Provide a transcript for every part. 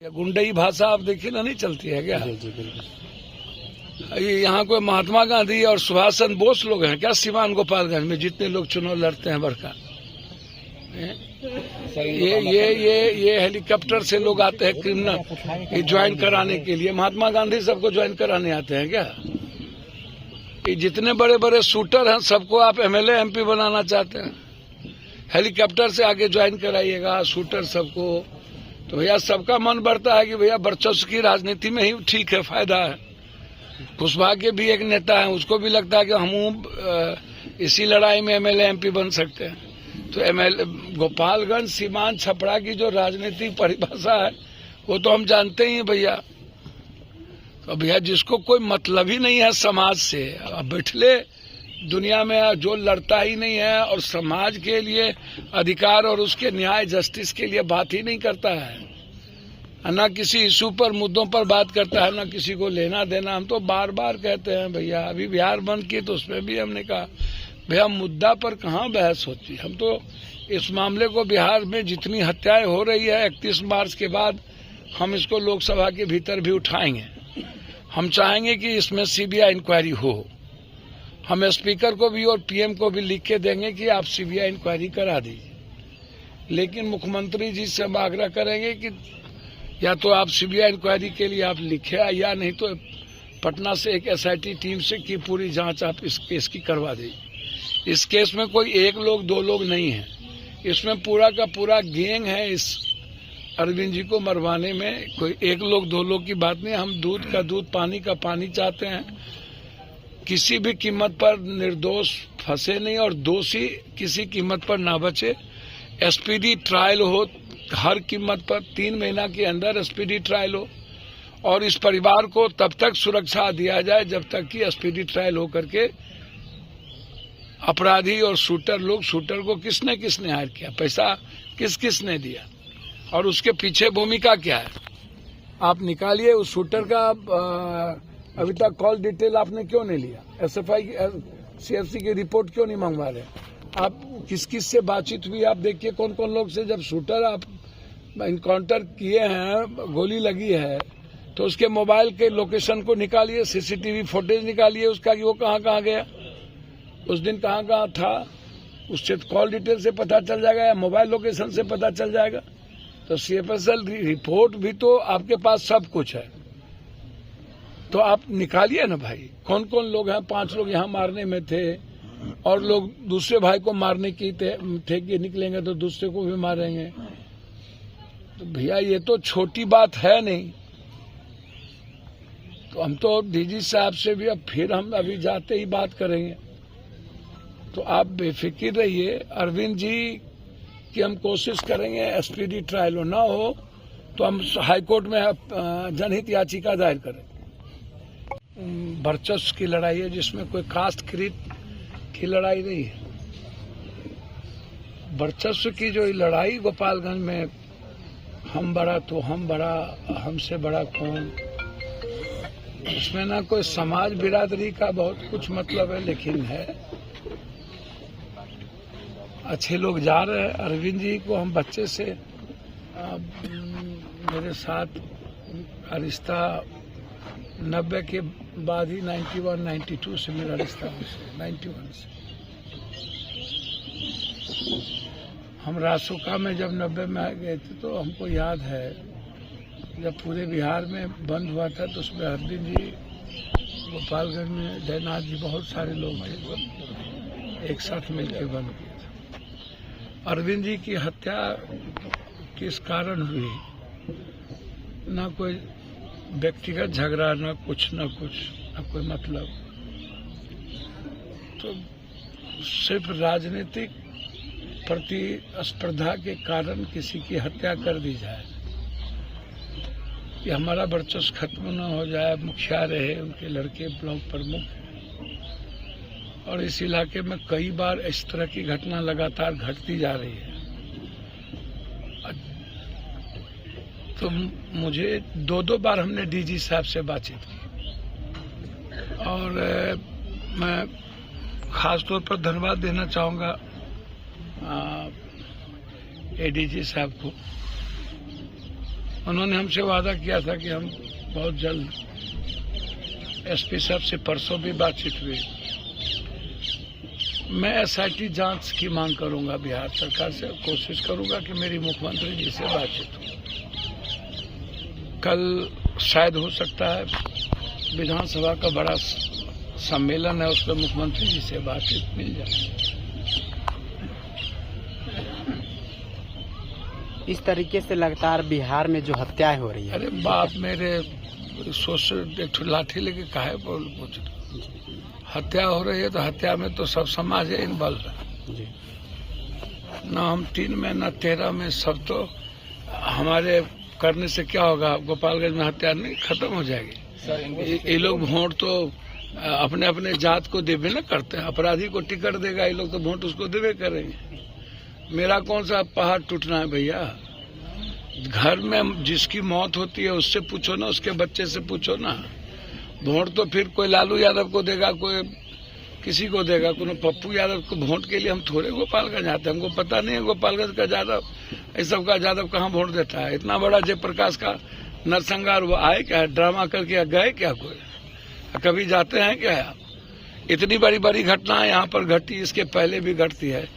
गुंडई भाषा आप देखिए ना, नहीं चलती है क्या? जी जी बिल्कुल। यहाँ कोई महात्मा गांधी और सुभाष चंद्र बोस लोग हैं क्या? सिवान गोपालगंज में जितने लोग चुनाव लड़ते हैं बड़का, ये हेलीकॉप्टर से लोग आते हैं क्रिमिनल ज्वाइन कराने के लिए। महात्मा गांधी सबको ज्वाइन कराने आते हैं क्या? ये जितने बड़े बड़े शूटर हैं सबको आप एमएलए एमपी बनाना चाहते हैं। हेलीकॉप्टर से आगे ज्वाइन कराइएगा शूटर सबको, तो भैया सबका मन बढ़ता है कि भैया वर्चस्व की राजनीति में ही ठीक है, फायदा है। कुशवाहा के भी एक नेता है, उसको भी लगता है कि हम इसी लड़ाई में एमएलए एमपी बन सकते हैं। तो एमएलए गोपालगंज सीमांत छपरा की जो राजनीतिक परिभाषा है वो तो हम जानते ही हैं भैया। तो भैया जिसको कोई मतलब ही नहीं है समाज से, अब बैठले दुनिया में जो लड़ता ही नहीं है और समाज के लिए अधिकार और उसके न्याय जस्टिस के लिए बात ही नहीं करता है, ना किसी इशू पर मुद्दों पर बात करता है, ना किसी को लेना देना। हम तो बार बार कहते हैं भैया, अभी बिहार बंद किए तो उसमें भी हमने कहा भैया मुद्दा पर कहाँ बहस होती। हम तो इस मामले को बिहार में जितनी हत्याएं हो रही है 31 मार्च के बाद हम इसको लोकसभा के भीतर भी उठाएंगे। हम चाहेंगे कि इसमें सीबीआई इंक्वायरी हो। हम स्पीकर को भी और पीएम को भी लिख के देंगे कि आप सीबीआई इंक्वायरी करा दीजिए। लेकिन मुख्यमंत्री जी से हम आग्रह करेंगे कि या तो आप सीबीआई इंक्वायरी के लिए आप लिखे, या नहीं तो पटना से एक एसआईटी टीम से की पूरी जांच आप इस केस की करवा दीजिए। इस केस में कोई एक लोग दो लोग नहीं है, इसमें पूरा का पूरा गैंग है। इस अरविंद जी को मरवाने में कोई एक लोग दो लोग की बात नहीं। हम दूध का दूध पानी का पानी चाहते हैं। किसी भी कीमत पर निर्दोष फंसे नहीं और दोषी किसी कीमत पर ना बचे। एसपीडी ट्रायल हो हर कीमत पर, 3 महीना के अंदर एसपीडी ट्रायल हो और इस परिवार को तब तक सुरक्षा दिया जाए जब तक कि एसपीडी ट्रायल हो करके अपराधी और शूटर को किसने किसने हायर किया, पैसा किसने दिया और उसके पीछे भूमिका क्या है, आप निकालिए। उस शूटर का अभी तक कॉल डिटेल आपने क्यों नहीं लिया? एसएफआई सीएफसी की रिपोर्ट क्यों नहीं मंगवा रहे? आप किस किस से बातचीत हुई आप देखिए, कौन कौन लोग से। जब शूटर आप इनकाउंटर किए हैं, गोली लगी है, तो उसके मोबाइल के लोकेशन को निकालिए, सीसीटीवी फुटेज निकालिए उसका कि वो कहाँ कहाँ गया, उस दिन कहाँ कहाँ था। उससे कॉल डिटेल से पता चल जाएगा या मोबाइल लोकेशन से पता चल जाएगा। तो सीएफएसएल रिपोर्ट भी तो आपके पास सब कुछ है, तो आप निकालिए ना भाई। कौन कौन लोग हैं? 5 लोग यहाँ मारने में थे और लोग दूसरे भाई को मारने की थे कि निकलेंगे तो दूसरे को भी मारेंगे। तो भैया ये तो छोटी बात है नहीं। तो हम तो डीजी साहब से भी अब फिर हम अभी जाते ही बात करेंगे। तो आप बेफिक्र रहिए। अरविंद जी की हम कोशिश करेंगे एसपीडी ट्रायल हो, ना हो तो हम हाईकोर्ट में जनहित याचिका दायर करें। वर्चस्व की लड़ाई है जिसमें कोई कास्ट क्रीड की लड़ाई नहीं है। वर्चस्व की जो लड़ाई गोपालगंज में हम बड़ा तो हम बड़ा, हमसे बड़ा कौन, इसमें ना कोई समाज बिरादरी का बहुत कुछ मतलब है, लेकिन है अच्छे लोग जा रहे हैं। अरविंद जी को हम बच्चे से मेरे साथ रिश्ता 90 के बाद ही 91-92 से मेरा रिश्ता हुआ, 91 से। हम रासुका में जब 90 में आ गए थे तो हमको याद है जब पूरे बिहार में बंद हुआ था तो उसमें अरविंद जी गोपालगंज में, जयनाथ जी, बहुत सारे लोग थे, एक साथ मिलकर बंद किया था। अरविंद जी की हत्या किस कारण हुई? ना कोई व्यक्तिगत झगड़ा, न कुछ न कोई मतलब। तो सिर्फ राजनीतिक प्रतिस्पर्धा के कारण किसी की हत्या कर दी जाए, कि हमारा वर्चस्व खत्म न हो जाए। मुखिया रहे, उनके लड़के ब्लॉक प्रमुख, और इस इलाके में कई बार इस तरह की घटना लगातार घटती जा रही है। तो मुझे 2 बार हमने डीजी साहब से बातचीत की और मैं खास तौर पर धन्यवाद देना चाहूँगा एडीजी साहब को उन्होंने हमसे वादा किया था कि हम बहुत जल्द, एसपी साहब से परसों भी बातचीत हुई। मैं एसआईटी जांच की मांग करूंगा बिहार सरकार से, कोशिश करूंगा कि मेरी मुख्यमंत्री जी से बातचीत हो। कल शायद हो सकता है विधानसभा का बड़ा सम्मेलन है, उस पर मुख्यमंत्री जी से बातचीत मिल जाए। इस तरीके से लगातार बिहार में जो हत्याएं हो रही है। अरे बाप मेरे, एक लाठी लेके काहे बोल पूछ, हत्या हो रही है तो हत्या में तो सब समाज है इन्वॉल्व है, ना हम 3 में ना 13 में, सब तो हमारे करने से क्या होगा? गोपालगंज में हत्या नहीं खत्म हो जाएगी? ये लोग वोट तो अपने अपने जात को देवे न करते हैं, अपराधी को टिकट देगा, ये लोग तो वोट उसको देवे करेंगे। मेरा कौन सा पहाड़ टूटना है भैया? घर में जिसकी मौत होती है उससे पूछो ना, उसके बच्चे से पूछो ना। वोट तो फिर कोई लालू यादव को देगा, कोई किसी को देगा, कोई पप्पू यादव को। वोट के लिए हम थोड़े गोपालगंज आते हैं, हमको पता नहीं है गोपालगंज का यादव, इस सब का यादव कहाँ वोट देता है। इतना बड़ा जयप्रकाश का नरसंहार, वो आए क्या ड्रामा करके गए क्या? कोई कभी जाते हैं क्या? इतनी बड़ी बड़ी घटना यहाँ पर घटी, इसके पहले भी घटती है।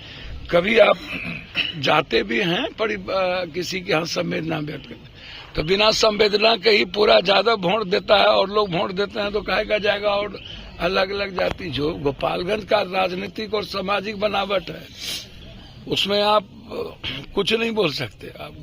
कभी आप जाते भी हैं किसी के यहाँ संवेदना व्यक्त करते, तो बिना संवेदना के ही पूरा ज्यादा वोट देता है, और लोग वोट देते हैं तो कहेगा जाएगा। और अलग अलग जाति, जो गोपालगंज का राजनीतिक और सामाजिक बनावट है, उसमें आप कुछ नहीं बोल सकते आप।